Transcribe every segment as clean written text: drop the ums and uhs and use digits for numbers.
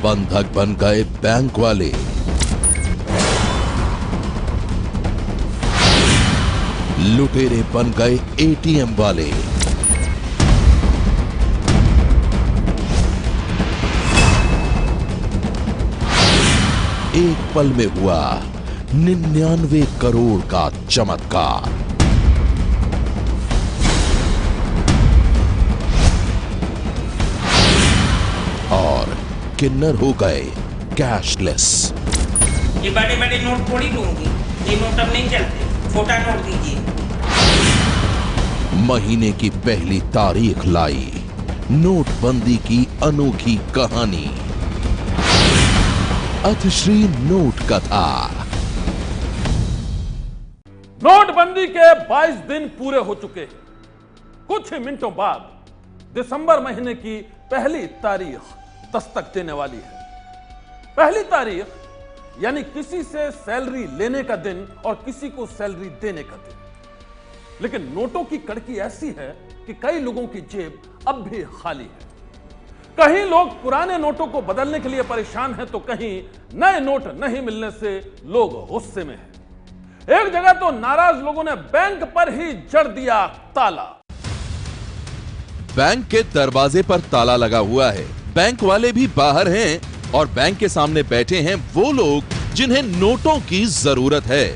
बंधक बन गए बैंक वाले। लुटेरे बन गए एटीएम वाले। एक पल में हुआ 99 करोड़ का चमत्कार। और किन्नर हो गए कैशलेस। ये बड़े बड़े नोट थोड़ी लूंगी, ये नोट अब नहीं चलते, छोटा नोट दीजिए। महीने की पहली तारीख लाई नोटबंदी की अनोखी कहानी। अथश्री नोट कथा। नोटबंदी के 22 दिन पूरे हो चुके हैं। कुछ ही मिनटों बाद दिसंबर महीने की पहली तारीख दस्तक देने वाली है। पहली तारीख यानी किसी से सैलरी लेने का दिन और किसी को सैलरी देने का दिन। लेकिन नोटों की कड़की ऐसी है कि कई लोगों की जेब अब भी खाली है। कहीं लोग पुराने नोटों को बदलने के लिए परेशान हैं, तो कहीं नए नोट नहीं मिलने से लोग गुस्से में हैं। एक जगह तो नाराज लोगों ने बैंक पर ही जड़ दिया ताला। बैंक के दरवाजे पर ताला लगा हुआ है। बैंक वाले भी बाहर हैं और बैंक के सामने बैठे हैं वो लोग जिन्हें नोटों की जरूरत है।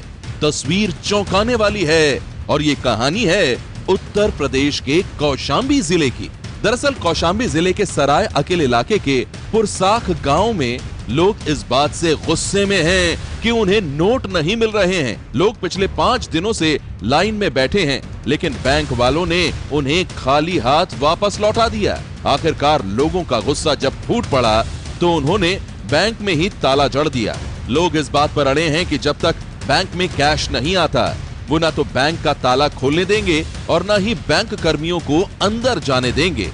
तस्वीर चौंकाने वाली है और ये कहानी है उत्तर प्रदेश के कौशांबी जिले की। दरअसल कौशांबी जिले के सराय अकिल इलाके के पुरसाख गांव में लोग इस बात से गुस्से में हैं कि उन्हें नोट नहीं मिल रहे हैं। लोग पिछले 5 दिनों से लाइन में बैठे हैं, लेकिन बैंक वालों ने उन्हें खाली हाथ वापस लौटा दिया। आखिरकार लोगों का गुस्सा जब फूट पड़ा तो उन्होंने बैंक में ही ताला जड़ दिया। लोग इस बात पर अड़े हैं कि जब तक बैंक में कैश नहीं आता वो ना तो बैंक का ताला खोलने देंगे और ना ही बैंक कर्मियों को अंदर जाने देंगे।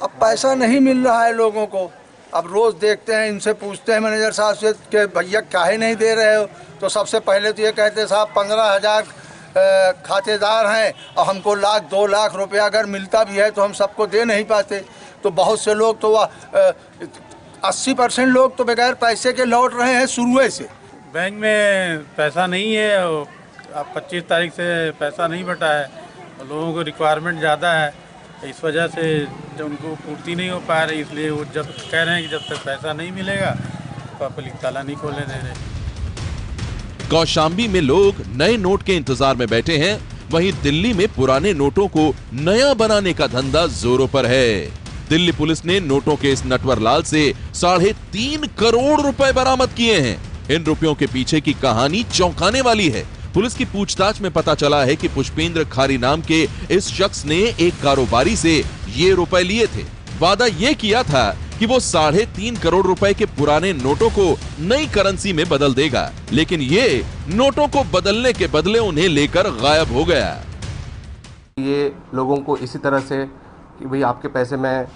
अब पैसा नहीं मिल रहा है लोगों को। अब रोज देखते हैं, इनसे पूछते हैं मैनेजर साहब से कि भैया काहे नहीं दे रहे हो, तो सबसे पहले तो ये कहते हैं साहब 15,000 खातेदार हैं और हमको 1-2 लाख रुपया अगर मिलता भी है तो हम सबको दे नहीं पाते। तो बहुत से लोग तो 80% लोग तो बगैर पैसे के लौट रहे हैं शुरू से। बैंक में पैसा नहीं है, अब 25 तारीख से पैसा नहीं बटा है, लोगों को रिक्वायरमेंट ज़्यादा है, इस वजह से जब उनको पूर्ति नहीं हो पा रही, इसलिए वो जब कह रहे हैं कि जब तक पैसा नहीं मिलेगा तो पब्लिक ताला नहीं खोलने दे रहे। कौशांबी में लोग नए नोट के इंतजार में बैठे हैं, वहीं दिल्ली में पुराने नोटों को नया बनाने का धंधा जोरों पर है। दिल्ली पुलिस ने नोटों के इस नटवरलाल से 3.5 करोड़ रुपए बरामद किए हैं। इन रुपयों के पीछे की कहानी चौंकाने वाली है। पुलिस की पूछताछ में पता चला है कि पुष्पेंद्र खारी नाम के इस शख्स ने एक कारोबारी से ये रुपए लिए थे। वादा ये किया था कि वो 3.5 करोड़ रुपए के पुराने नोटों को नई करेंसी में बदल देगा, लेकिन ये नोटों को बदलने के बदले उन्हें लेकर गायब हो गया। ये लोगों को इसी तरह से कि भाई आपके पैसे मैं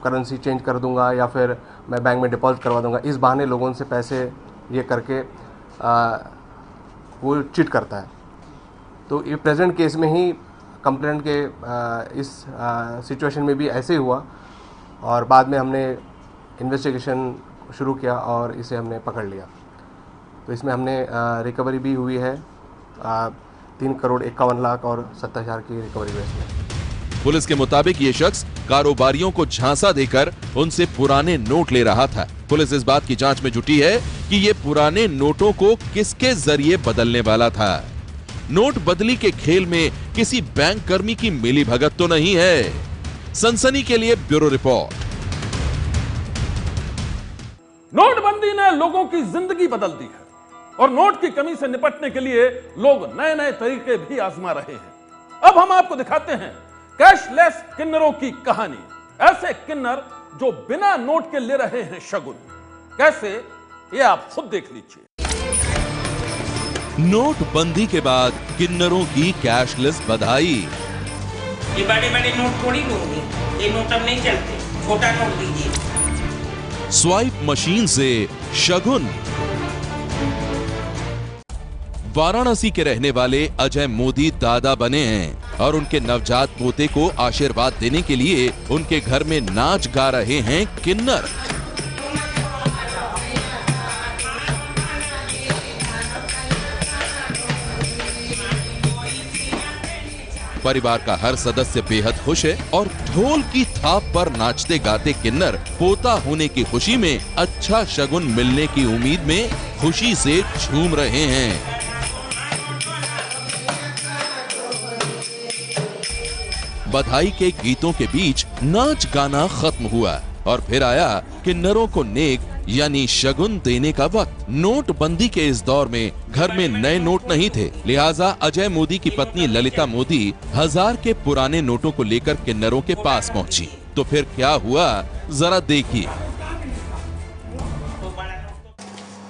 करेंसी चेंज कर दूंगा या फिर मैं बैंक में डिपॉजिट करवा दूंगा, इस बहाने लोगों से पैसे ये करके वो चीट करता है। तो ये प्रेजेंट केस में ही कंप्लेंट के इस सिचुएशन में भी ऐसे ही हुआ और बाद में हमने इन्वेस्टिगेशन शुरू किया और इसे हमने पकड़ लिया। तो इसमें हमने रिकवरी भी हुई है 3 करोड़ 51 लाख और 70,000 की रिकवरी हुई इसमें। पुलिस के मुताबिक ये शख्स कारोबारियों को झांसा देकर उनसे पुराने नोट ले रहा था। पुलिस इस बात की जांच में जुटी है कि ये पुराने नोटों को किसके जरिए बदलने वाला था। नोट बदली के खेल में किसी बैंक कर्मी की मिलीभगत तो नहीं है। सनसनी के लिए ब्यूरो रिपोर्ट। नोटबंदी ने लोगों की जिंदगी बदल दी है और नोट की कमी से निपटने के लिए लोग नए नए तरीके भी आजमा रहे हैं। अब हम आपको दिखाते हैं कैशलेस किन्नरों की कहानी। ऐसे किन्नर जो बिना नोट के ले रहे हैं शगुन। कैसे, ये आप खुद देख लीजिए। नोटबंदी के बाद किन्नरों की कैशलेस बधाई। ये बड़े बड़े नोट थोड़ी लूंगी, ये नोट अब नहीं चलते, छोटा नोट दीजिए। स्वाइप मशीन से शगुन। वाराणसी के रहने वाले अजय मोदी दादा बने हैं। और उनके नवजात पोते को आशीर्वाद देने के लिए उनके घर में नाच गा रहे हैं किन्नर। परिवार का हर सदस्य बेहद खुश है और ढोल की थाप पर नाचते गाते किन्नर पोता होने की खुशी में अच्छा शगुन मिलने की उम्मीद में खुशी से झूम रहे हैं। बधाई के गीतों के बीच नाच गाना खत्म हुआ और फिर आया किन्नरों को नेक यानी शगुन देने का वक्त। नोटबंदी के इस दौर में घर में नए नोट नहीं थे, लिहाजा अजय मोदी की पत्नी ललिता मोदी 1000 के पुराने नोटों को लेकर किन्नरों के पास पहुंची। तो फिर क्या हुआ, जरा देखिए।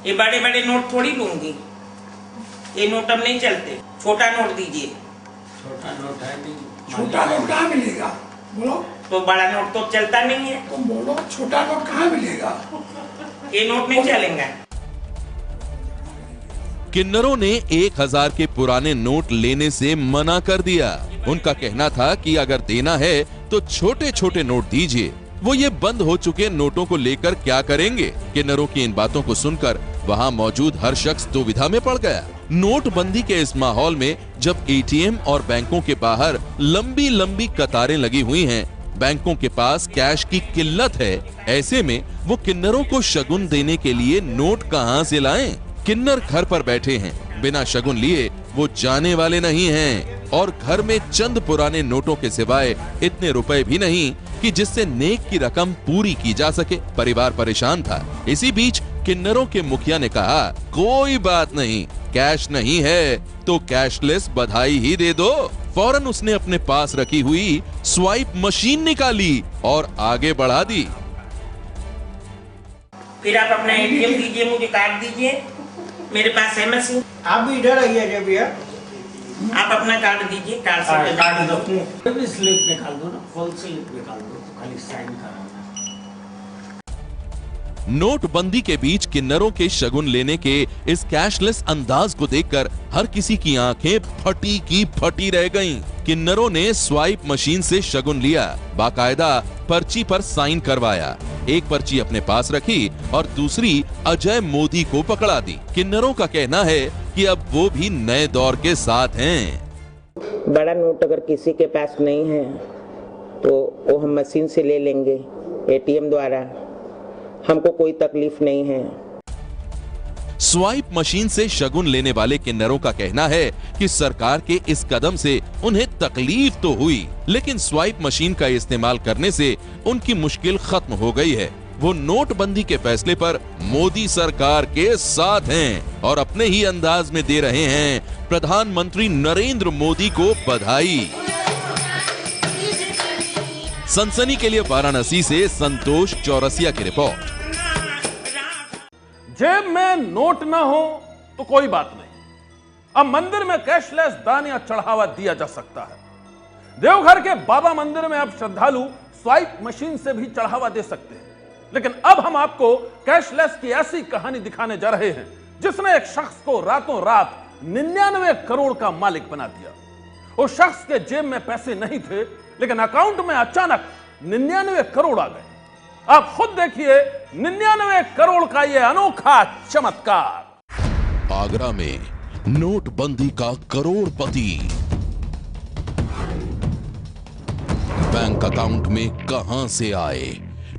ये बड़े बड़े नोट थोड़ी लूंगी, ये नोट अब नहीं चलते, छोटा नोट दीजिए। छोटा नोट है नहीं, छोटा नोट कहाँ मिलेगा बोलो? तो बड़ा नोट तो चलता नहीं है। तुम बोलो छोटा नोट कहाँ मिलेगा? ये नोट नहीं चलेगा। किन्नरों ने 1000 के पुराने नोट लेने से मना कर दिया। उनका कहना था कि अगर देना है तो छोटे छोटे नोट दीजिए। वो ये बंद हो चुके नोटों को लेकर क्या करेंगे? किन्नरों की इन बातों को सुनकर वहां मौजूद हर शख्स दुविधा में पड़ गया। नोटबंदी के इस माहौल में जब एटीएम और बैंकों के बाहर लंबी लंबी कतारें लगी हुई हैं, बैंकों के पास कैश की किल्लत है, ऐसे में वो किन्नरों को शगुन देने के लिए नोट कहां से लाएं? किन्नर घर पर बैठे हैं, बिना शगुन लिए वो जाने वाले नहीं हैं और घर में चंद पुराने नोटों के सिवाय इतने रुपए भी नहीं कि जिससे नेक की रकम पूरी की जा सके। परिवार परेशान था। इसी बीच किन्नरों के मुखिया ने कहा, कोई बात नहीं, कैश नहीं है तो कैशलेस बधाई ही दे दो। फौरन उसने अपने पास रखी हुई स्वाइप मशीन निकाली और आगे बढ़ा दी। फिर आप अपना एटीएम दीजिए, मुझे कार्ड दीजिए, मेरे पास है मशीन। आप भी इधर आइए भैया, आप अपना कार्ड दीजिए, कार्ड से कार्ड दो, स्लिप निकाल दो ना, फुल स्लिप निकाल दो, तो खाली साइन कराना। नोटबंदी के बीच किन्नरों के शगुन लेने के इस कैशलेस अंदाज को देखकर हर किसी की आंखें फटी की फटी रह गईं। किन्नरों ने स्वाइप मशीन से शगुन लिया, बाकायदा पर्ची पर साइन करवाया। एक पर्ची अपने पास रखी और दूसरी अजय मोदी को पकड़ा दी। किन्नरों का कहना है कि अब वो भी नए दौर के साथ हैं। बड़ा नोट अगर किसी के पास नहीं है तो वो हम मशीन से ले लेंगे, एटीएम द्वारा, हमको कोई तकलीफ नहीं है। स्वाइप मशीन से शगुन लेने वाले किन्नरों का कहना है कि सरकार के इस कदम से उन्हें तकलीफ तो हुई, लेकिन स्वाइप मशीन का इस्तेमाल करने से उनकी मुश्किल खत्म हो गई है। वो नोटबंदी के फैसले पर मोदी सरकार के साथ हैं और अपने ही अंदाज में दे रहे हैं प्रधानमंत्री नरेंद्र मोदी को बधाई। सनसनी के लिए वाराणसी से संतोष चौरसिया की रिपोर्ट। जेब में नोट ना हो तो कोई बात नहीं, अब मंदिर में कैशलेस दान या चढ़ावा दिया जा सकता है। देवघर के बाबा मंदिर में अब श्रद्धालु स्वाइप मशीन से भी चढ़ावा दे सकते हैं। लेकिन अब हम आपको कैशलेस की ऐसी कहानी दिखाने जा रहे हैं जिसने एक शख्स को रातों रात 99 करोड़ का मालिक बना दिया। उस शख्स के जेब में पैसे नहीं थे, लेकिन अकाउंट में अचानक 99 करोड़ आ गए। आप खुद देखिए 99 करोड़ का यह अनोखा चमत्कार। आगरा में नोटबंदी का करोड़पति, बैंक अकाउंट में कहां से आए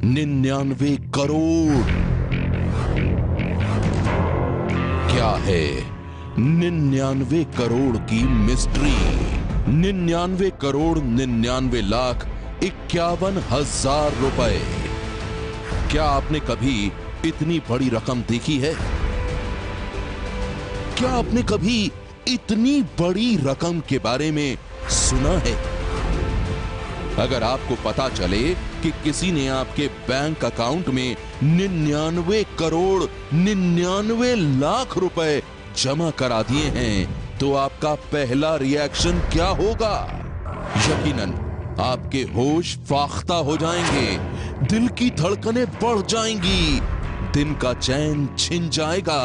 99 करोड़? क्या है 99 करोड़ की मिस्ट्री? 99 करोड़ 99 लाख 51,000 रुपए। क्या आपने कभी इतनी बड़ी रकम देखी है? क्या आपने कभी इतनी बड़ी रकम के बारे में सुना है? अगर आपको पता चले कि किसी ने आपके बैंक अकाउंट में 99 करोड़ 99 लाख रुपए जमा करा दिए हैं, तो आपका पहला रिएक्शन क्या होगा? यकीनन आपके होश फाख्ता हो जाएंगे, दिल की धड़कनें बढ़ जाएंगी, दिन का चैन छिन जाएगा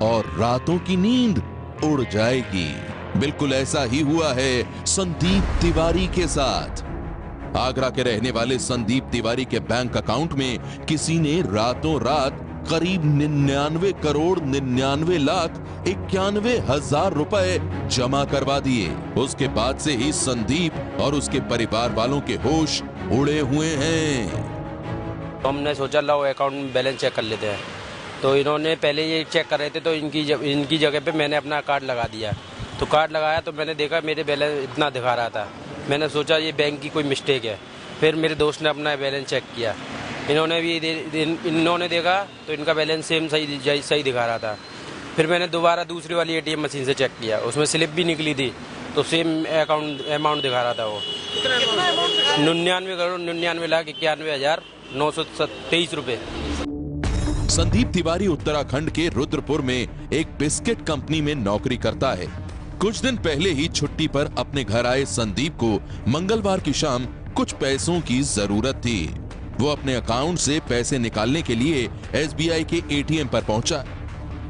और रातों की नींद उड़ जाएगी। बिल्कुल ऐसा ही हुआ है संदीप तिवारी के साथ। आगरा के रहने वाले संदीप तिवारी के बैंक अकाउंट में किसी ने रातों रात करीब 99 करोड़ 99 लाख 91 हजार रुपए जमा करवा दिए। उसके बाद से ही संदीप और उसके परिवार वालों के होश उड़े हुए हैं। तो हमने सोचा लो अकाउंट में बैलेंस चेक कर लेते हैं, तो इन्होंने पहले ये चेक कर रहे थे, तो इनकी जगह पे मैंने अपना कार्ड लगा दिया। तो कार्ड लगाया तो मैंने देखा मेरे बैलेंस इतना दिखा रहा था। मैंने सोचा ये बैंक की कोई मिस्टेक है। फिर मेरे दोस्त ने अपना बैलेंस चेक किया, इन्होंने देखा तो इनका बैलेंस सेम सही दिखा रहा था। फिर मैंने दोबारा दूसरी वाली ATM मशीन से चेक किया, उसमें स्लिप भी निकली थी, तो सेम अमाउंट दिखा रहा था वो 99 करोड़ 99 लाख 91 हजार 923 रुपए। संदीप तिवारी उत्तराखंड के रुद्रपुर में एक बिस्किट कंपनी में नौकरी करता है। कुछ दिन पहले ही छुट्टी पर अपने घर आए संदीप को मंगलवार की शाम कुछ पैसों की जरूरत थी। वो अपने अकाउंट से पैसे निकालने के लिए SBI के ATM पर पहुंचा,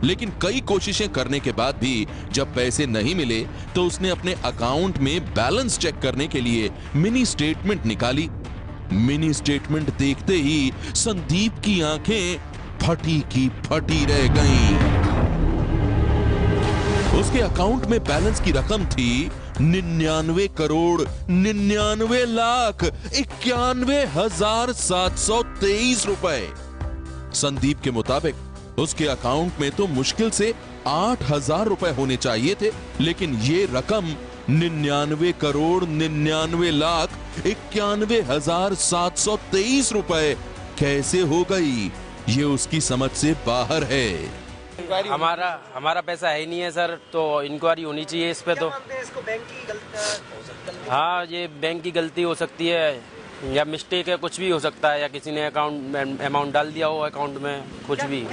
लेकिन कई कोशिशें करने के बाद भी जब पैसे नहीं मिले तो उसने अपने अकाउंट में बैलेंस चेक करने के लिए मिनी स्टेटमेंट निकाली। मिनी स्टेटमेंट देखते ही संदीप की आंखें फटी की फटी रह गईं। उसके अकाउंट में बैलेंस की रकम थी 99 करोड़ 99 लाख 91 हजार 723 रुपए। संदीप के मुताबिक उसके अकाउंट में तो मुश्किल से 8,000 रुपए होने चाहिए थे, लेकिन ये रकम 99 करोड़ 99 लाख 91 हजार 723 रुपए कैसे हो गई, ये उसकी समझ से बाहर है। हमारा पैसा है ही नहीं है सर, तो इंक्वायरी होनी चाहिए इस पे। तो इसको बैंक की गलती, हाँ ये बैंक की गलती हो सकती है या मिस्टेक है, कुछ भी हो सकता है, या किसी ने अमाउंट डाल दिया हो अकाउंट में, कुछ भी।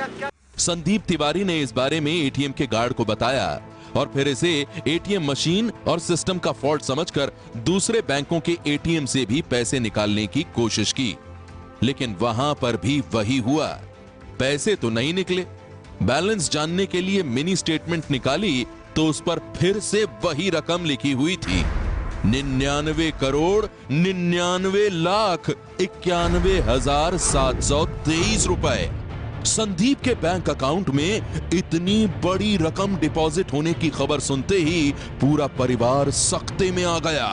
संदीप तिवारी ने इस बारे में ATM के गार्ड को बताया और फिर इसे ATM मशीन और सिस्टम का फॉल्ट समझकर दूसरे बैंकों के ATM से भी पैसे निकालने की कोशिश की, लेकिन वहां पर भी वही हुआ, पैसे तो नहीं निकले। बैलेंस जानने के लिए मिनी स्टेटमेंट निकाली तो उस पर फिर से वही रकम लिखी हुई थी 99 करोड़ 99 लाख 91 हजार 723 रुपए। संदीप के बैंक अकाउंट में इतनी बड़ी रकम डिपॉजिट होने की खबर सुनते ही पूरा परिवार सख्ते में आ गया।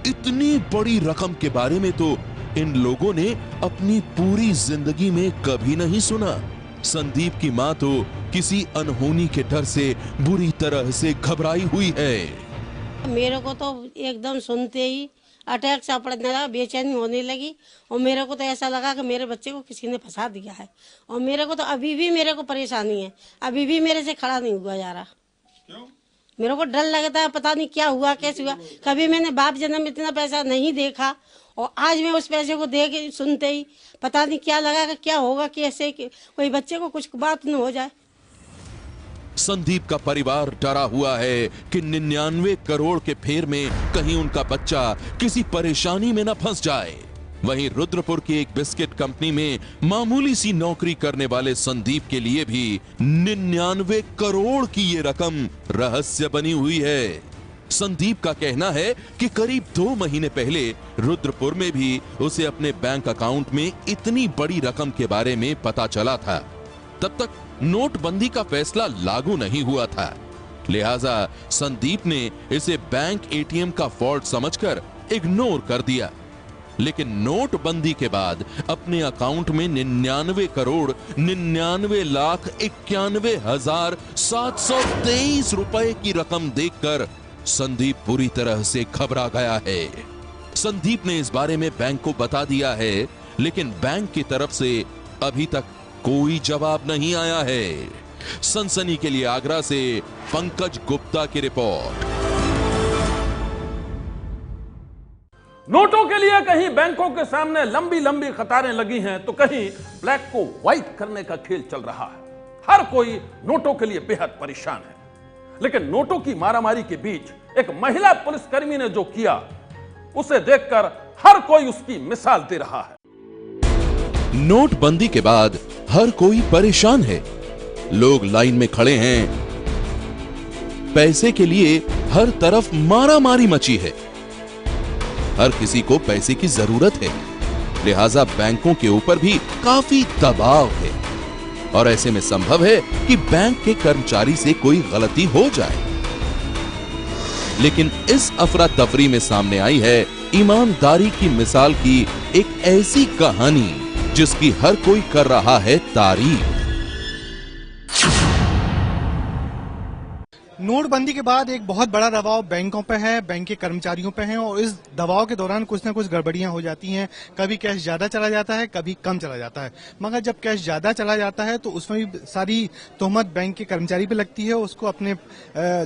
इतनी बड़ी रकम के बारे में तो इन लोगों ने अपनी पूरी जिंदगी में कभी नहीं सुना। संदीप की मां तो किसी अनहोनी के डर से बुरी तरह से घबराई हुई है। मेरे को तो एकदम सुनते ही अटैक सा पड़ने लगा, बेचैनी होने लगी और मेरे को तो ऐसा लगा कि मेरे बच्चे को किसी ने फंसा दिया है। और मेरे को तो अभी भी मेरे को परेशानी है, अभी भी मेरे से खड़ा नहीं हुआ जा रहा। क्यों? मेरे को डर लगता है, पता नहीं क्या हुआ कैसे हुआ। कभी मैंने बाप जन्म इतना पैसा नहीं देखा और आज मैं उस पैसे को देख सुनते ही पता नहीं क्या लगा कि क्या होगा, कैसे कोई बच्चे को कुछ बात न हो जाए। संदीप का परिवार डरा हुआ है कि 99 करोड़ के फेर में कहीं उनका बच्चा किसी परेशानी में न फंस जाए। वहीं रुद्रपुर की एक बिस्किट कंपनी में मामूली सी नौकरी करने वाले संदीप के लिए भी 99 करोड़ की ये रकम रहस्य बनी हुई है। संदीप का कहना है कि करीब 2 महीने पहले रुद्रपुर में भी उसे अपने बैंक अकाउंट में इतनी बड़ी रकम के बारे में पता चला था। तब तक नोटबंदी का फैसला लागू नहीं हुआ था, लिहाजा संदीप ने इसे बैंक ATM का फॉल्ट समझकर इग्नोर कर दिया। लेकिन नोटबंदी के बाद अपने अकाउंट में 99 करोड़ 99 लाख 91 हजार 723 रुपए की रकम देखकर संदीप पूरी तरह से घबरा गया है। संदीप ने इस बारे में बैंक को बता दिया है, लेकिन बैंक की तरफ से अभी तक कोई जवाब नहीं आया है। सनसनी के लिए आगरा से पंकज गुप्ता की रिपोर्ट। नोटों के लिए कहीं बैंकों के सामने लंबी लंबी कतारें लगी हैं, तो कहीं ब्लैक को व्हाइट करने का खेल चल रहा है। हर कोई नोटों के लिए बेहद परेशान है, लेकिन नोटों की मारामारी के बीच एक महिला पुलिसकर्मी ने जो किया, उसे देखकर हर कोई उसकी मिसाल दे रहा है। नोटबंदी के बाद हर कोई परेशान है। लोग लाइन में खड़े हैं, पैसे के लिए हर तरफ मारामारी मची है। हर किसी को पैसे की जरूरत है, लिहाजा बैंकों के ऊपर भी काफी दबाव है और ऐसे में संभव है कि बैंक के कर्मचारी से कोई गलती हो जाए। लेकिन इस अफरा तफरी में सामने आई है ईमानदारी की मिसाल की एक ऐसी कहानी जिसकी हर कोई कर रहा है तारीफ। नोटबंदी के बाद एक बहुत बड़ा दबाव बैंकों पे है, बैंक के कर्मचारियों पे है और इस दबाव के दौरान कुछ ना कुछ गड़बड़ियां हो जाती हैं। कभी कैश ज्यादा चला जाता है, कभी कम चला जाता है। मगर जब कैश ज्यादा चला जाता है तो उसमें भी सारी तोहमत बैंक के कर्मचारी पे लगती है, उसको अपने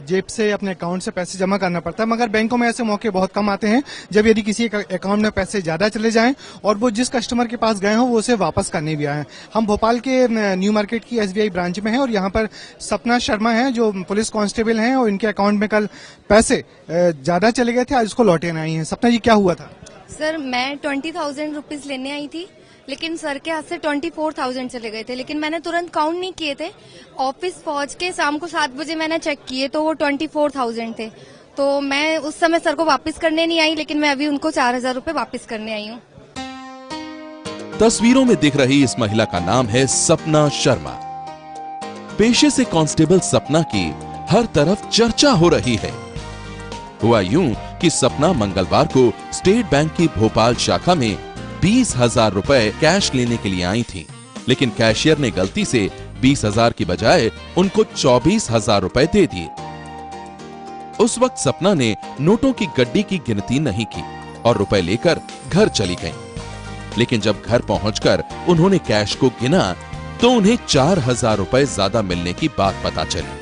जेब से, अपने अकाउंट से पैसे जमा करना पड़ता है। मगर बैंकों में ऐसे मौके बहुत कम आते हैं जब यदि किसी अकाउंट में पैसे ज्यादा चले जाएं और वो जिस कस्टमर के पास गए हो वो उसे वापस करने भी आए। हम भोपाल के न्यू मार्केट की SBI ब्रांच में हैं और यहाँ पर सपना शर्मा है जो पुलिस कांस्टेबल हैं और इनके अकाउंट में कल पैसे ज्यादा चले गए थे, आज उसको लौटे नहीं हैं। सपना जी, क्या हुआ था? सर, मैं 20,000 रुपीज लेने आई थी, लेकिन सर के हाथ से 24,000 चले गए थे। लेकिन मैंने तुरंत काउंट नहीं किए थे। ऑफिस पहुंच के शाम को 7 बजे मैंने चेक किए तो वो 24,000 थे। तो मैं उस समय सर को वापस करने नहीं आई, लेकिन मैं अभी उनको 4,000 रुपए वापस करने आई हूँ। तस्वीरों में दिख रही इस महिला का नाम है सपना शर्मा। पेशे से कांस्टेबल सपना की हर तरफ चर्चा हो रही है। हुआ यूं कि सपना मंगलवार को स्टेट बैंक की भोपाल शाखा में 20,000 रुपए कैश लेने के लिए आई थी, लेकिन कैशियर ने गलती से 20,000 की बजाय उनको 24,000 रुपए दे दिए। उस वक्त सपना ने नोटों की गड्डी की गिनती नहीं की और रुपए लेकर घर चली गईं। लेकिन जब घर पहुंचकर उन्होंने कैश को गिना तो उन्हें 4,000 रुपए ज्यादा मिलने की बात पता चली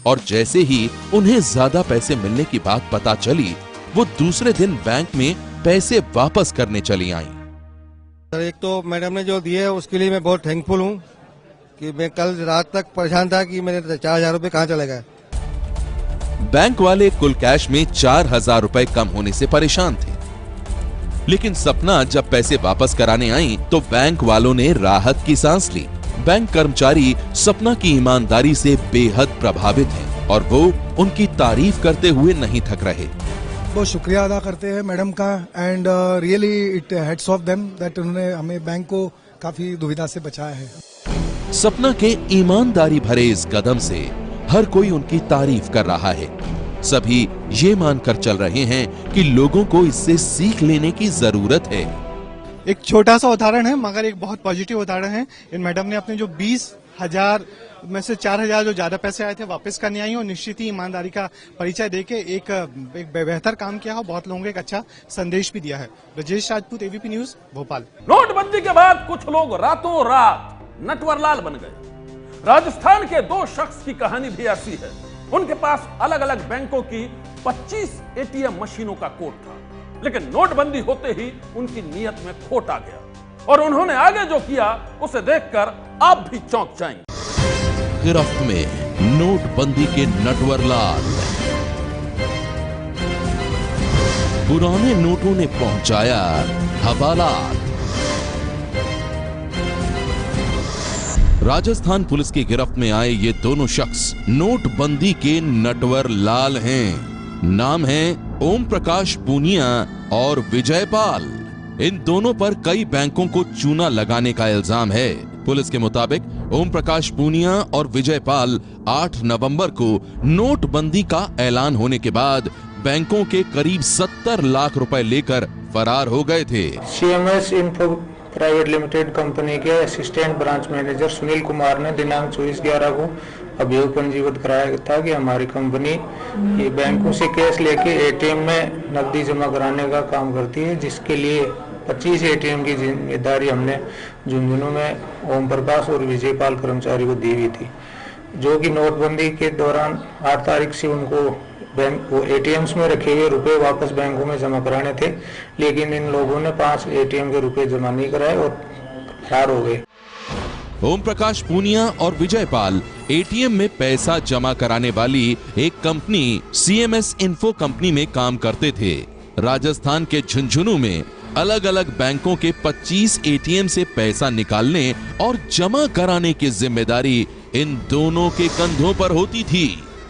और जैसे ही उन्हें ज्यादा पैसे मिलने की बात पता चली वो दूसरे दिन बैंक में पैसे वापस करने चली आईं। सर, एक तो मैडम ने जो दिए उसके लिए मैं बहुत थैंकफुल हूँ कि मैं कल रात तक परेशान था कि मेरे 4,000 रुपए कहाँ चले गए। बैंक वाले कुल कैश में 4,000 रुपए कम होने से परेशान थे, लेकिन सपना जब पैसे वापस कराने आई तो बैंक वालों ने राहत की सांस ली। बैंक कर्मचारी सपना की ईमानदारी से बेहद प्रभावित हैं और वो उनकी तारीफ करते हुए नहीं थक रहे। बहुत शुक्रिया अदा करते हैं मैडम का and really it heads of them that उन्होंने हमें बैंक को काफी दुविधा से बचाया है। सपना के ईमानदारी भरे इस कदम से हर कोई उनकी तारीफ कर रहा है। सभी ये मानकर चल रहे हैं कि लोगों को इससे सीख लेने की जरूरत है। एक छोटा सा उदाहरण है मगर एक बहुत पॉजिटिव उदाहरण है। इन मैडम ने अपने जो 20,000 में से 4,000 जो ज्यादा पैसे आए थे वापस करने आई और निश्चित ही ईमानदारी का परिचय देके एक बेहतर काम किया है, बहुत लोगों को एक अच्छा संदेश भी दिया है। Rajesh Rajput, ABP news, Bhopal. नोटबंदी के बाद कुछ लोग रातों रात नटवरलाल बन गए। राजस्थान के 2 शख्स की कहानी भी ऐसी है। उनके पास अलग अलग बैंकों की 25 ATM मशीनों का कोड था, लेकिन नोटबंदी होते ही उनकी नीयत में खोट आ गया और उन्होंने आगे जो किया उसे देखकर आप भी चौंक जाएंगे। गिरफ्त में नोटबंदी के नटवरलाल। पुराने नोटों ने पहुंचाया हवालात। राजस्थान पुलिस की गिरफ्त में आए ये दोनों शख्स नोटबंदी के नटवरलाल हैं। नाम है ओम प्रकाश पूनिया और विजयपाल। इन दोनों पर कई बैंकों को चूना लगाने का इल्जाम है। पुलिस के मुताबिक ओम प्रकाश पूनिया और विजयपाल 8 नवंबर को नोटबंदी का ऐलान होने के बाद बैंकों के करीब 70 लाख रुपए लेकर फरार हो गए थे। CMS info private limited company के assistant branch manager Sunil Kumar ने दिनांक 24/11 को अभियोग पंजीबद्ध कराया था कि हमारी कंपनी ये बैंकों से कैश लेके ATM में नकदी जमा कराने का काम करती है, जिसके लिए 25 ATM की जिम्मेदारी हमने झुंझुनू में ओम प्रकाश और विजयपाल कर्मचारी को दी हुई थी, जो कि नोटबंदी के दौरान 8 तारीख से उनको बैंक वो ATMs में रखे हुए रुपए वापस बैंकों में जमा कराने थे, लेकिन इन लोगों ने 5 ATM के रुपए जमा नहीं कराए और फरार हो गए। ओम प्रकाश पूनिया और विजयपाल ATM में पैसा जमा कराने वाली एक कंपनी CMS इन्फो कंपनी में काम करते थे। राजस्थान के झुंझुनू में अलग अलग बैंकों के 25 ATM से पैसा निकालने और जमा कराने की जिम्मेदारी इन दोनों के कंधों पर होती थी।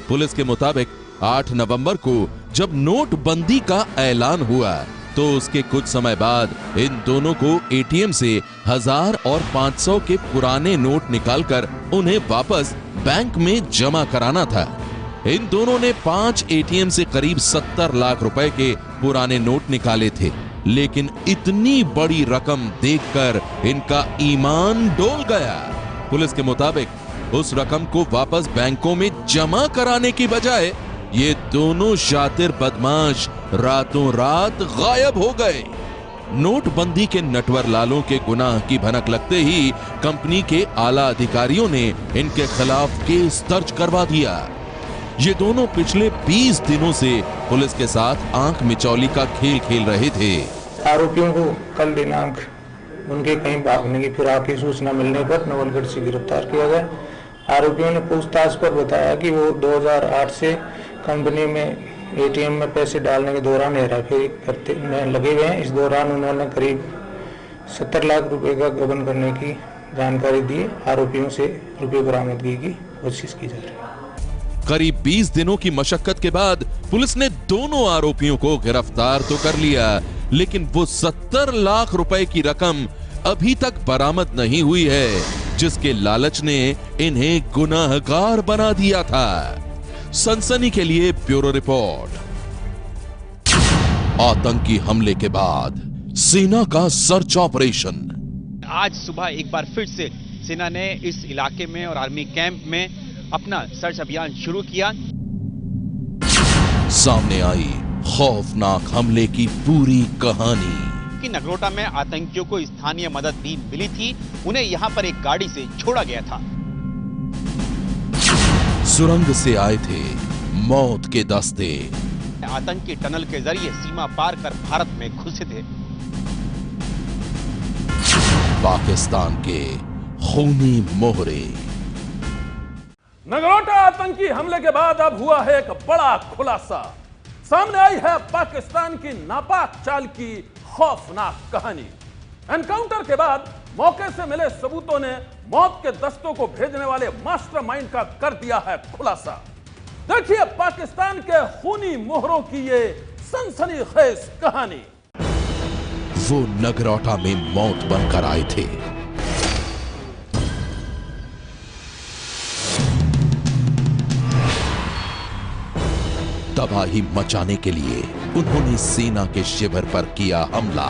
पुलिस के मुताबिक 8 नवंबर को जब नोटबंदी का ऐलान हुआ तो उसके कुछ समय बाद इन दोनों को एटीएम से 1000 और 500 के पुराने नोट निकालकर उन्हें वापस बैंक में जमा कराना था। इन दोनों ने 5 एटीएम से करीब 70 लाख रुपए के पुराने नोट निकाले थे, लेकिन इतनी बड़ी रकम देखकर इनका ईमान डोल गया। पुलिस के मुताबिक उस रकम को वापस बैंकों में जमा कराने की बजाय ये दोनों शातिर बदमाश रातों रात गायब हो गए। नोटबंदी के नटवर लालों के गुनाह की भनक लगते ही कंपनी के आला अधिकारियों ने इनके खिलाफ केस दर्ज करवा दिया। ये दोनों पिछले 20 दिनों से पुलिस के साथ आंख मिचौली का खेल खेल रहे थे। आरोपियों को कल दिनांक उनके कहीं भागने की फिराक की सूचना मिलने पर नवलगढ़ से गिरफ्तार किया गया। आरोपियों ने पूछताछ पर बताया कि वो 2008 से कंपनी में एटीएम में पैसे डालने के दौरान हेराफेरी करते लगे हुए हैं। इस दौरान उन्होंने करीब 70 लाख रुपए का गबन करने की जानकारी दी। आरोपियों से रुपये बरामदगी की कोशिश की जा रही है। करीब 20 दिनों की मशक्कत के बाद पुलिस ने दोनों आरोपियों को गिरफ्तार तो कर लिया, लेकिन वो 70 लाख रुपए की रकम अभी तक बरामद नहीं हुई है, जिसके लालच ने इन्हें गुनाहगार बना दिया था। सनसनी के लिए ब्यूरो रिपोर्ट। आतंकी हमले के बाद सेना का सर्च ऑपरेशन। आज सुबह एक बार फिर से सेना ने इस इलाके में और आर्मी कैंप में अपना सर्च अभियान शुरू किया। सामने आई खौफनाक हमले की पूरी कहानी। कि नगरोटा में आतंकियों को स्थानीय मदद भी मिली थी, उन्हें यहां पर एक गाड़ी से छोड़ा गया था। सुरंग से आए थे मौत के दस्ते। आतंकी टनल के जरिए सीमा पार कर भारत में घुसे थे। पाकिस्तान के खूनी मोहरे। नगरोटा आतंकी हमले के बाद अब हुआ है एक बड़ा खुलासा। सामने आई है पाकिस्तान की नापाक चाल की खौफनाक कहानी। एनकाउंटर के बाद मौके से मिले सबूतों ने मौत के दस्तों को भेजने वाले मास्टरमाइंड का कर दिया है खुलासा। देखिए पाकिस्तान के खूनी मोहरों की ये सनसनीखेज कहानी। वो नगरोटा में मौत बनकर आए थे। तबाही मचाने के लिए उन्होंने सेना के शिविर पर किया हमला।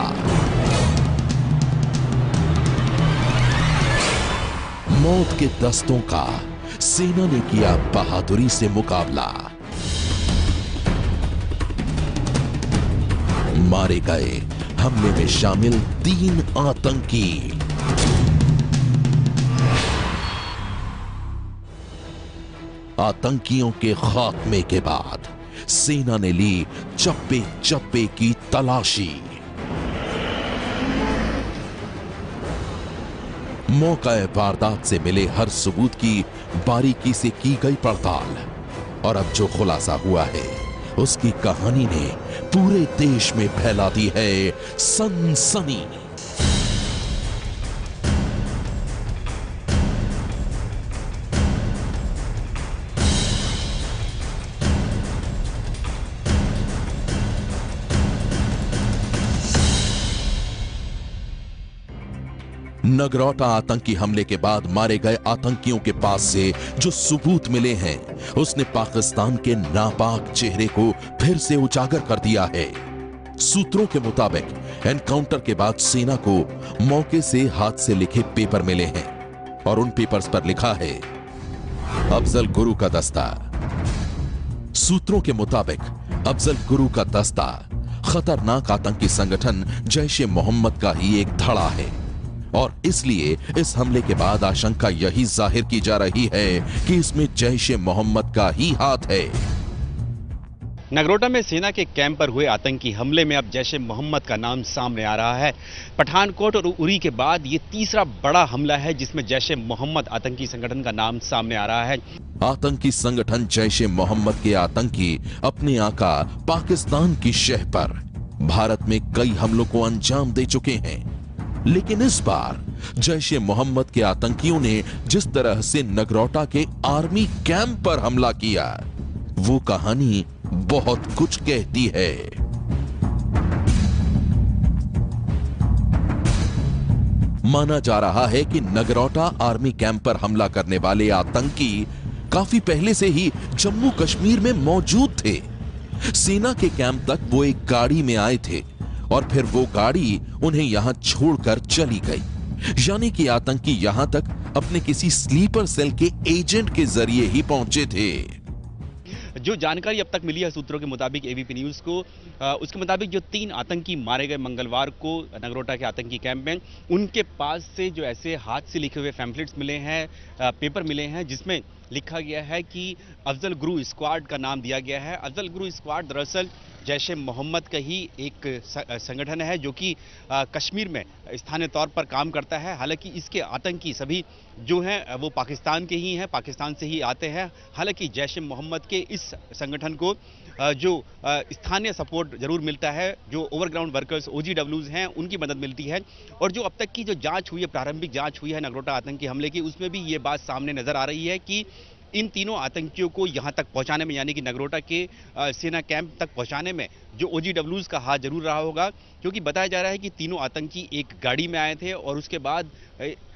मौत के दस्तों का सेना ने किया बहादुरी से मुकाबला। मारे गए हमले में शामिल 3 आतंकी। आतंकियों के खात्मे के बाद सेना ने ली चप्पे चप्पे की तलाशी। मौका वारदात से मिले हर सबूत की बारीकी से की गई पड़ताल, और अब जो खुलासा हुआ है उसकी कहानी ने पूरे देश में फैला दी है सनसनी। नगरोटा आतंकी हमले के बाद मारे गए आतंकियों के पास से जो सबूत मिले हैं उसने पाकिस्तान के नापाक चेहरे को फिर से उजागर कर दिया है। सूत्रों के मुताबिक एनकाउंटर के बाद सेना को मौके से हाथ से लिखे पेपर मिले हैं और उन पेपर्स पर लिखा है अफजल गुरु का दस्ता। सूत्रों के मुताबिक अफजल गुरु का दस्ता खतरनाक आतंकी संगठन जैश-ए मोहम्मद का ही एक धड़ा है, और इसलिए इस हमले के बाद आशंका यही जाहिर की जा रही है कि इसमें जैश-ए मोहम्मद का ही हाथ है। नगरोटा में सेना के कैंप पर हुए आतंकी हमले में अब जैश-ए मोहम्मद का नाम सामने आ रहा है। पठानकोट और उरी के बाद ये तीसरा बड़ा हमला है जिसमें जैश-ए मोहम्मद आतंकी संगठन का नाम सामने आ रहा है। आतंकी संगठन जैश-ए मोहम्मद के आतंकी अपने आका पाकिस्तान की शह पर भारत में कई हमलों को अंजाम दे चुके हैं, लेकिन इस बार जैश-ए मोहम्मद के आतंकियों ने जिस तरह से नगरोटा के आर्मी कैंप पर हमला किया वो कहानी बहुत कुछ कहती है। माना जा रहा है कि नगरोटा आर्मी कैंप पर हमला करने वाले आतंकी काफी पहले से ही जम्मू कश्मीर में मौजूद थे। सेना के कैंप तक वो एक गाड़ी में आए थे और फिर वो गाड़ी उन्हें यहां छोड़कर चली गई। यानी कि आतंकी यहां तक अपने किसी स्लीपर सेल के एजेंट के जरिए ही पहुंचे थे। जो जानकारी अब तक मिली है सूत्रों के मुताबिक एबीपी न्यूज़ को, उसके मुताबिक जो 3 आतंकी मारे गए मंगलवार को नगरोटा के आतंकी कैंप में, उनके पास से जो ऐसे हाथ से लिखे हुए पैम्फलेट्स मिले हैं, पेपर मिले हैं, जिसमें लिखा गया है कि अफजल गुरु स्क्वाड का नाम दिया गया है। अफजल गुरु स्क्वाड दरअसल जैश ए मोहम्मद का ही एक संगठन है जो कि कश्मीर में स्थानीय तौर पर काम करता है। हालांकि इसके आतंकी सभी जो हैं वो पाकिस्तान के ही हैं, पाकिस्तान से ही आते हैं। हालांकि जैश ए मोहम्मद के इस संगठन को जो स्थानीय सपोर्ट जरूर मिलता है, जो ओवरग्राउंड वर्कर्स OGWs हैं उनकी मदद मिलती है। और जो अब तक की जो जांच हुई है, प्रारंभिक जांच हुई है नगरोटा आतंकी हमले की, उसमें भी ये बात सामने नजर आ रही है कि इन तीनों आतंकियों को यहां तक पहुंचाने में, यानी कि नगरोटा के सेना कैंप तक पहुंचाने में जो OGWs का हाथ जरूर रहा होगा, क्योंकि बताया जा रहा है कि तीनों आतंकी एक गाड़ी में आए थे और उसके बाद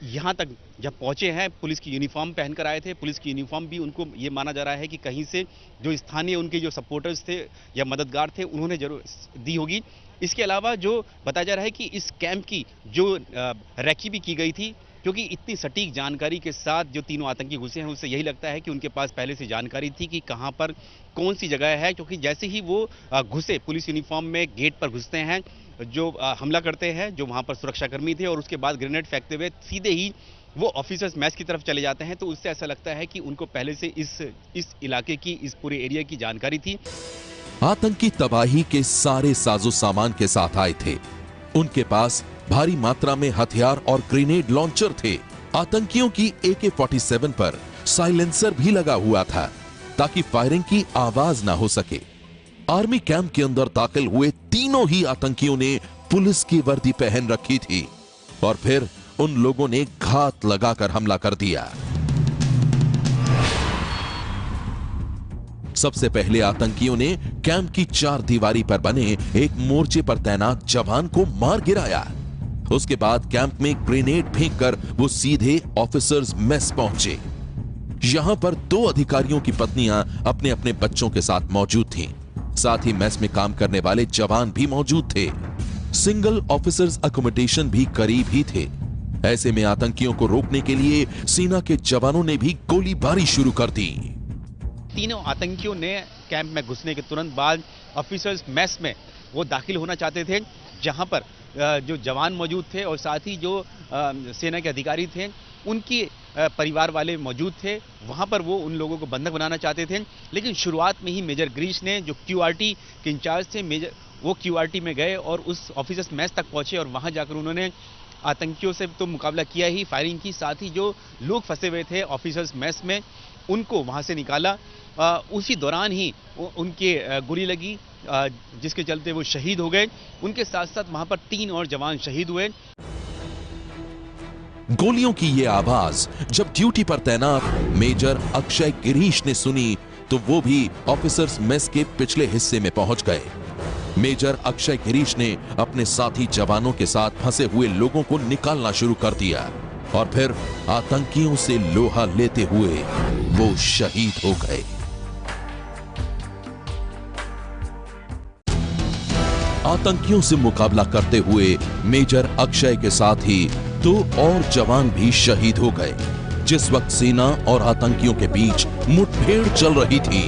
यहां तक जब पहुंचे हैं पुलिस की यूनिफॉर्म पहनकर आए थे। पुलिस की यूनिफॉर्म भी उनको ये माना जा रहा है कि कहीं से जो स्थानीय उनके जो सपोर्टर्स थे या मददगार थे उन्होंने जरूर दी होगी। इसके अलावा जो बताया जा रहा है कि इस कैंप की जो रैकी भी की गई थी, क्योंकि इतनी सटीक जानकारी के साथ जो तीनों आतंकी घुसे हैं, उससे यही लगता है कि उनके पास पहले से जानकारी थी कि कहां पर कौन सी जगह है। क्योंकि जैसे ही वो घुसे पुलिस यूनिफॉर्म में, गेट पर घुसते हैं, जो हमला करते हैं, जो वहां पर सुरक्षाकर्मी थे, और उसके बाद ग्रेनेड फेंकते हुए सीधे ही वो ऑफिसर्स मैस की तरफ चले जाते हैं। तो उससे ऐसा लगता है कि उनको पहले से इस इलाके की, इस पूरे एरिया की जानकारी थी। आतंकी तबाही के सारे साजो सामान के साथ आए थे। उनके पास भारी मात्रा में हथियार और ग्रेनेड लॉन्चर थे। आतंकियों की AK-47 पर साइलेंसर भी लगा हुआ था ताकि फायरिंग की आवाज ना हो सके। आर्मी कैंप के अंदर दाखिल हुए तीनों ही आतंकियों ने पुलिस की वर्दी पहन रखी थी और फिर उन लोगों ने घात लगाकर हमला कर दिया। सबसे पहले आतंकियों ने कैंप की 4 दीवारी पर बने एक मोर्चे पर तैनात जवान को मार गिराया। उसके बाद कैंप में ग्रेनेड फेंककर वो सीधे ऑफिसर्स मेस पहुंचे। यहां पर 2 अधिकारियों की पत्नियां अपने अपने बच्चों के साथ मौजूद थीं। साथ ही मेस में काम करने वाले जवान भी मौजूद थे। सिंगल ऑफिसर्स अकोमोडेशन भी करीब ही थे। ऐसे में आतंकियों को रोकने के लिए सेना के जवानों ने भी गोलीबारी शुरू कर दी। तीनों आतंकियों ने कैंप में घुसने के तुरंत बाद ऑफिसर्स मेस में वो दाखिल होना चाहते थे, जहां पर जो जवान मौजूद थे और साथ ही जो सेना के अधिकारी थे उनकी परिवार वाले मौजूद थे। वहां पर वो उन लोगों को बंधक बनाना चाहते थे। लेकिन शुरुआत में ही मेजर गिरीश ने, जो QRT के इंचार्ज थे, वो QRT में गए और उस ऑफिसर्स मेस तक पहुंचे और वहां जाकर उन्होंने आतंकियों से तो मुकाबला किया ही, फायरिंग की, साथ ही जो लोग फंसे हुए थे ऑफिसर्स मेस में उनको वहां से निकाला। उसी दौरान ही उनके गोली लगी, जिसके चलते वो शहीद हो गए। उनके साथ साथ वहां पर 3 और जवान शहीद हुए। गोलियों की ये आवाज जब ड्यूटी पर तैनात मेजर अक्षय गिरीश ने सुनी तो वो भी ऑफिसर्स मेस के पिछले हिस्से में पहुंच गए। मेजर अक्षय गिरीश ने अपने साथी जवानों के साथ फंसे हुए लोगों को निकालना शुरू कर दिया और फिर आतंकियों से लोहा लेते हुए वो शहीद हो गए। आतंकियों से मुकाबला करते हुए मेजर अक्षय के साथ ही 2 और जवान भी शहीद हो गए। जिस वक्त सेना और आतंकियों के बीच मुठभेड़ चल रही थी,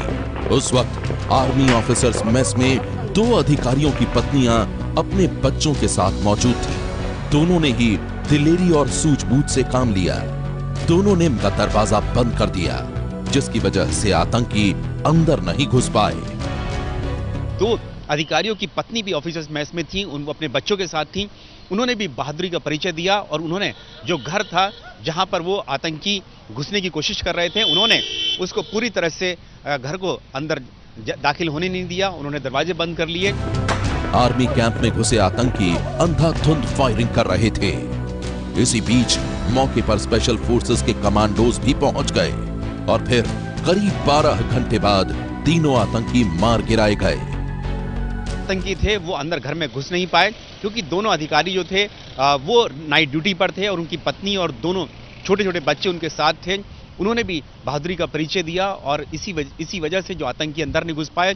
उस वक्त आर्मी ऑफिसर्स मेस में 2 अधिकारियों की पत्नियां अपने बच्चों के साथ मौजूद थी। दोनों ने ही दिलेरी और सूझबूझ से काम लिया। दोनों ने दरवाजा बंद कर दिया, जिसकी वजह से आतंकी अंदर नहीं घुस पाए। 2 अधिकारियों की पत्नी भी ऑफिसर्स मेस में थी, उन अपने बच्चों के साथ थी। उन्होंने भी बहादुरी का परिचय दिया और उन्होंने जो घर था जहां पर वो आतंकी घुसने की कोशिश कर रहे थे, उन्होंने उसको पूरी तरह से घर को अंदर दाखिल होने नहीं दिया। उन्होंने दरवाजे बंद कर लिए। आर्मी कैंप में घुसे आतंकी अंधाधुंध फायरिंग कर रहे थे। इसी बीच मौके पर स्पेशल फोर्सेस के कमांडोज भी पहुंच गए और फिर करीब 12 घंटे बाद तीनों आतंकी मार गिराए गए। आतंकी थे वो अंदर घर में घुस नहीं पाए क्योंकि दोनों अधिकारी जो थे वो नाइट ड्यूटी पर थे और उनकी पत्नी और दोनों छोटे छोटे बच्चे उनके साथ थे। उन्होंने भी बहादुरी का परिचय दिया और इसी वजह से जो आतंकी अंदर नहीं घुस पाए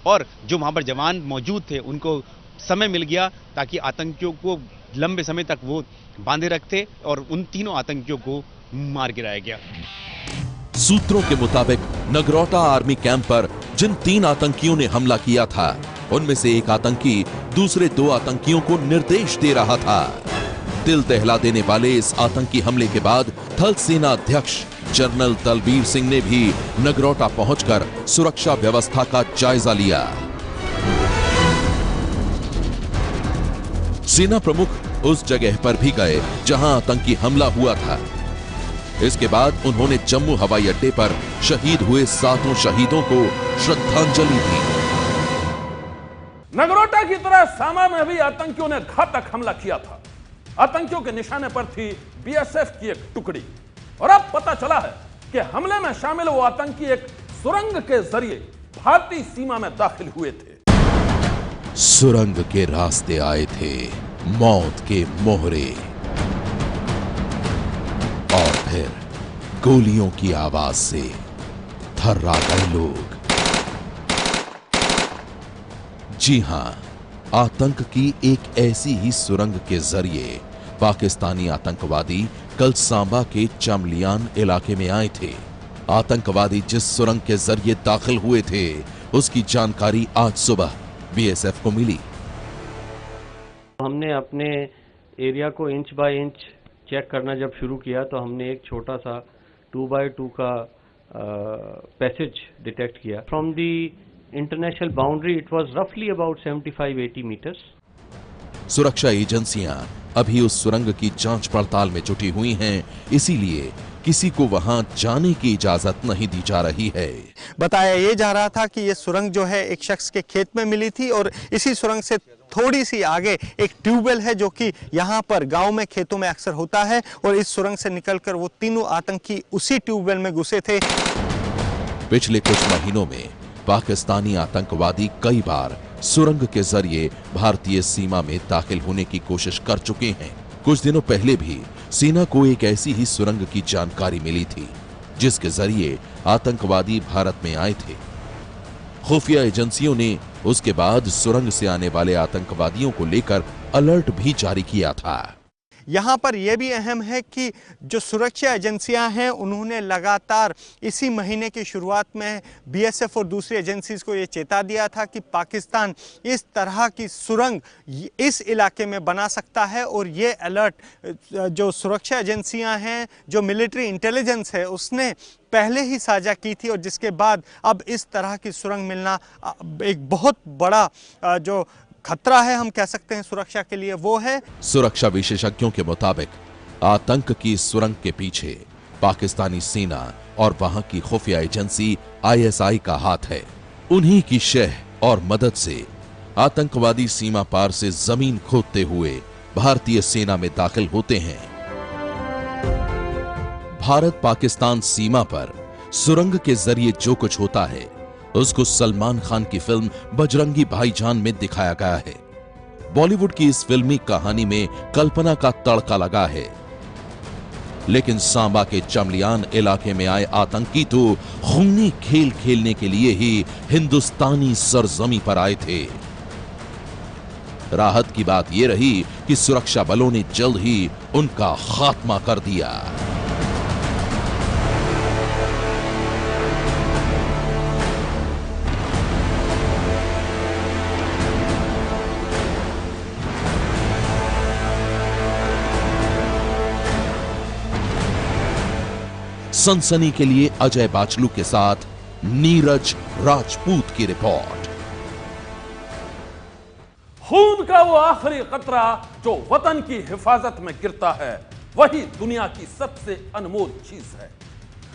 और जो वहां पर जवान मौजूद थे उनको समय मिल गया ताकि आतंकियों को लंबे समय तक वो बांधे रखते और उन तीनों आतंकियों को मार गिराया गया। सूत्रों के मुताबिक नगरोटा आर्मी कैंप पर जिन 3 आतंकियों ने हमला किया था उनमें से एक आतंकी दूसरे 2 आतंकियों को निर्देश दे रहा था। दिल दहला देने वाले इस आतंकी हमले के बाद थल सेना अध्यक्ष जनरल दलबीर सिंह ने भी नगरोटा पहुंचकर सुरक्षा व्यवस्था का जायजा लिया। सेना प्रमुख उस जगह पर भी गए जहां आतंकी हमला हुआ था। इसके बाद उन्होंने जम्मू हवाई अड्डे पर शहीद हुए 7 शहीदों को श्रद्धांजलि दी। नगरोटा की तरह सामा में भी आतंकियों ने घातक हमला किया था। आतंकियों के निशाने पर थी बीएसएफ की एक टुकड़ी और अब पता चला है कि हमले में शामिल वो आतंकी एक सुरंग के जरिए भारतीय सीमा में दाखिल हुए थे। सुरंग के रास्ते आए थे मौत के मोहरे और फिर गोलियों की आवाज से थर्रा गए लोग। जी हां, आतंक की एक ऐसी ही सुरंग के जरिए पाकिस्तानी आतंकवादी कल सांबा के चमलियान इलाके में आए थे। आतंकवादी जिस सुरंग के जरिए दाखिल हुए थे उसकी जानकारी आज सुबह बीएसएफ को मिली। हमने अपने एरिया को इंच बाय इंच चेक करना जब शुरू किया तो हमने एक छोटा सा 2x2 का पैसेज डिटेक्ट किया। From the international boundary it was रफली अबाउट 75-80 मीटर्स। सुरक्षा एजेंसियां अभी उस सुरंग की जांच पड़ताल में जुटी हुई हैं, इसीलिए किसी को वहां जाने की इजाजत नहीं दी जा रही है। बताया ये जा रहा था कि ये सुरंग जो है एक शख्स के खेत में मिली थी और इसी सुरंग से थोड़ी सी आगे एक ट्यूबवेल है जो कि यहाँ पर गांव में खेतों में अक्सर होता है और इस सुरंग से निकलकर वो तीनों आतंकी उसी ट्यूबवेल में घुसे थे। पिछले कुछ महीनों में पाकिस्तानी आतंकवादी कई बार सुरंग के जरिए भारतीय सीमा में दाखिल होने की कोशिश कर चुके हैं। कुछ दिनों पहले भी सेना को एक ऐसी ही सुरंग की जानकारी मिली थी जिसके जरिए आतंकवादी भारत में आए थे। खुफिया एजेंसियों ने उसके बाद सुरंग से आने वाले आतंकवादियों को लेकर अलर्ट भी जारी किया था। यहाँ पर यह भी अहम है कि जो सुरक्षा एजेंसियां हैं उन्होंने लगातार इसी महीने की शुरुआत में बीएसएफ और दूसरी एजेंसीज को ये चेता दिया था कि पाकिस्तान इस तरह की सुरंग इस इलाके में बना सकता है और ये अलर्ट जो सुरक्षा एजेंसियां हैं, जो मिलिट्री इंटेलिजेंस है, उसने पहले ही साझा की थी और जिसके बाद अब इस तरह की सुरंग मिलना एक बहुत बड़ा जो खतरा है हम कह सकते हैं सुरक्षा के लिए, वो है। सुरक्षा विशेषज्ञों के मुताबिक आतंक की सुरंग के पीछे पाकिस्तानी सेना और वहां की खुफिया एजेंसी आईएसआई का हाथ है। उन्हीं की शह और मदद से आतंकवादी सीमा पार से जमीन खोदते हुए भारतीय सेना में दाखिल होते हैं। भारत पाकिस्तान सीमा पर सुरंग के जरिए जो कुछ होता है उसको सलमान खान की फिल्म बजरंगी भाईजान में दिखाया गया है। बॉलीवुड की इस फिल्मी कहानी में कल्पना का तड़का लगा है, लेकिन सांबा के चमलियान इलाके में आए आतंकी तो खूनी खेल खेलने के लिए ही हिंदुस्तानी सरजमी पर आए थे। राहत की बात यह रही कि सुरक्षा बलों ने जल्द ही उनका खात्मा कर दिया। सनसनी के लिए अजय बाचलू के साथ नीरज राजपूत की रिपोर्ट। खून का वो आखिरी कतरा जो वतन की हिफाजत में गिरता है वही दुनिया की सबसे अनमोल चीज है।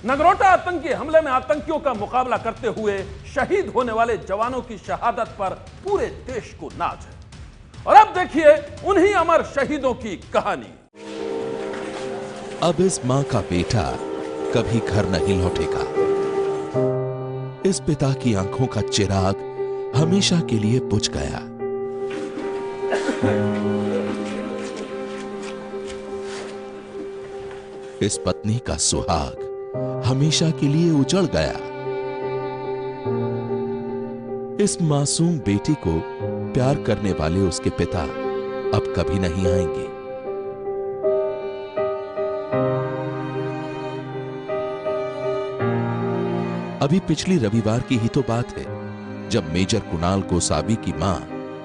नगरोटा आतंकी हमले में आतंकियों का मुकाबला करते हुए शहीद होने वाले जवानों की शहादत पर पूरे देश को नाज है। और अब देखिए उन्हीं अमर शहीदों की कहानी। अब इस मां का बेटा कभी घर नहीं लौटेगा। इस पिता की आंखों का चिराग हमेशा के लिए बुझ गया। इस पत्नी का सुहाग हमेशा के लिए उजड़ गया। इस मासूम बेटी को प्यार करने वाले उसके पिता अब कभी नहीं आएंगे। अभी पिछली रविवार की ही तो बात है जब मेजर कुणाल गोसावी की मां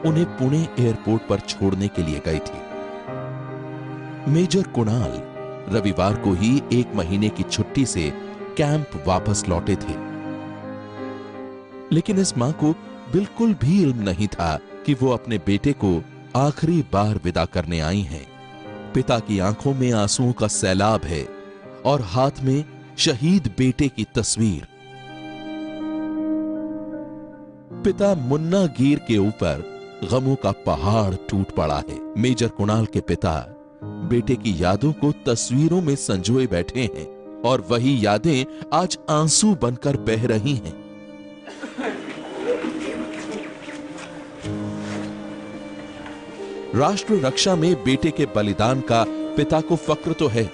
उन्हें पुणे एयरपोर्ट पर छोड़ने के लिए गई थी। मेजर कुणाल रविवार को ही 1 महीने की छुट्टी से कैंप वापस लौटे थे, लेकिन इस मां को बिल्कुल भी इल्म नहीं था कि वो अपने बेटे को आखिरी बार विदा करने आई हैं। पिता की आंखों में आंसुओं का सैलाब है और हाथ में शहीद बेटे की तस्वीर। पिता मुन्ना गिर के ऊपर गमों का पहाड़ टूट पड़ा है। मेजर कुणाल के पिता बेटे की यादों को तस्वीरों में संजोए बैठे हैं और वही यादें आज आंसू बनकर बह रही हैं। राष्ट्र रक्षा में बेटे के बलिदान का पिता को फक्र तो है,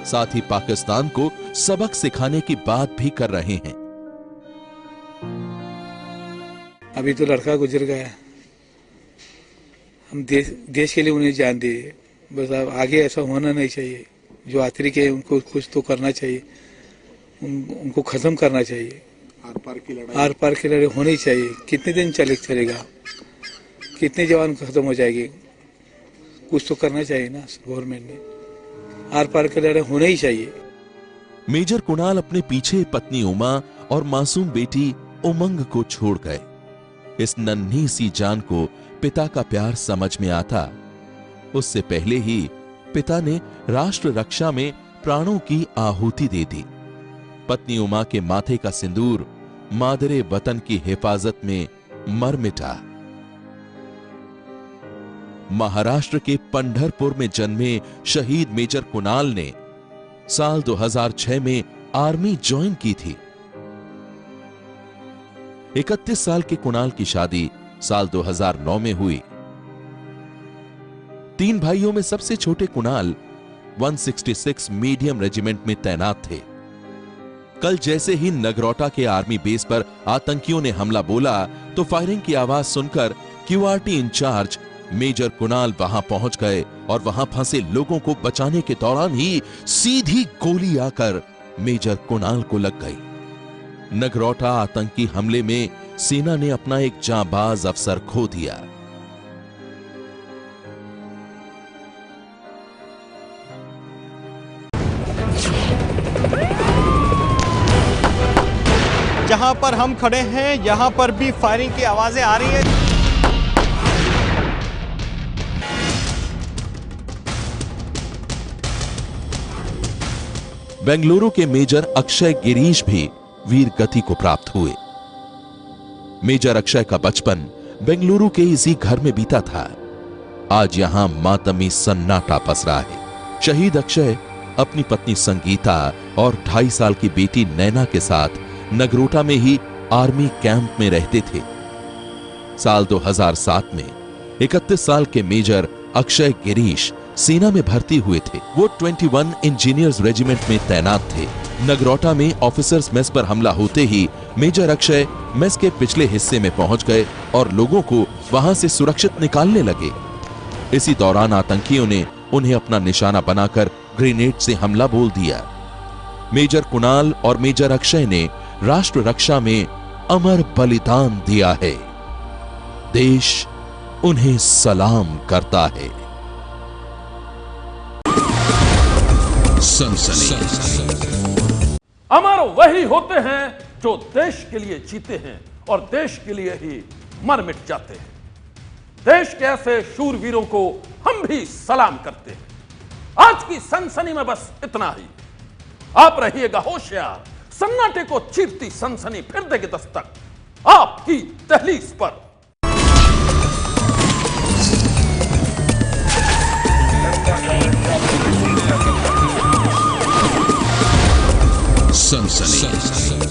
साथ ही पाकिस्तान को सबक सिखाने की बात भी कर रहे हैं। अभी तो लड़का गुजर गया, हम देश के लिए उन्हें जान दिए। बस अब आगे ऐसा होना नहीं चाहिए। जो आखिरी के उनको कुछ तो करना चाहिए, उनको खत्म करना चाहिए। आर पार की लड़ाई होनी चाहिए। कितने दिन चलेगा, कितने जवान खत्म हो जाएंगे, कुछ तो करना चाहिए ना गवर्नमेंट ने। आर पार की लड़ाई होना ही चाहिए। मेजर कुणाल अपने पीछे पत्नी उमा और मासूम बेटी उमंग को छोड़ गए। इस नन्ही सी जान को पिता का प्यार समझ में आता, उससे पहले ही पिता ने राष्ट्र रक्षा में प्राणों की आहुति दे दी। पत्नी उमा के माथे का सिंदूर मादरे वतन की हिफाजत में मर मिटा। महाराष्ट्र के पंढरपुर में जन्मे शहीद मेजर कुणाल ने साल 2006 में आर्मी ज्वाइन की थी। 31 साल के कुणाल की शादी साल 2009 में हुई। 3 भाइयों में सबसे छोटे कुणाल 166 मीडियम रेजिमेंट में तैनात थे। कल जैसे ही नगरोटा के आर्मी बेस पर आतंकियों ने हमला बोला तो फायरिंग की आवाज सुनकर क्यूआरटी इंचार्ज मेजर कुणाल वहां पहुंच गए और वहां फंसे लोगों को बचाने के दौरान ही सीधी गोली आकर मेजर कुणाल को लग गई। नगरोटा आतंकी हमले में सेना ने अपना एक जांबाज अफसर खो दिया। जहां पर हम खड़े हैं यहां पर भी फायरिंग की आवाजें आ रही हैं। बेंगलुरु के मेजर अक्षय गिरीश भी वीर गति को प्राप्त हुए। मेजर अक्षय का बचपन बेंगलुरु के इसी घर में बीता था। आज यहां मातमी सन्नाटा पसरा है। शहीद अक्षय अपनी पत्नी संगीता और 2.5 साल की बेटी नैना के साथ नगरोटा में ही आर्मी कैंप में रहते थे। साल 2007 में 31 साल के मेजर अक्षय गिरीश सेना में भर्ती हुए थे। वो 21 इंजीनियर्स रेजिमेंट में तैनात थे। नगरोटा में ऑफिसर्स मेस पर हमला होते ही मेजर अक्षय मेस के पिछले हिस्से में पहुंच गए और लोगों को वहां से सुरक्षित निकालने लगे। इसी दौरान आतंकियों ने उन्हें अपना निशाना बनाकर ग्रेनेड से हमला बोल दिया। मेजर कुणाल और मेजर अक्षय ने राष्ट्र रक्षा में अमर बलिदान दिया है। देश उन्हें सलाम करता है। अमर वही होते हैं जो देश के लिए जीते हैं और देश के लिए ही मर मिट जाते हैं। देश के ऐसे शूरवीरों को हम भी सलाम करते हैं। आज की सनसनी में बस इतना ही। आप रहिएगा होशियार। सन्नाटे को चीरती सनसनी फिर देगी दस्तक आपकी दहलीज पर। सनसनी।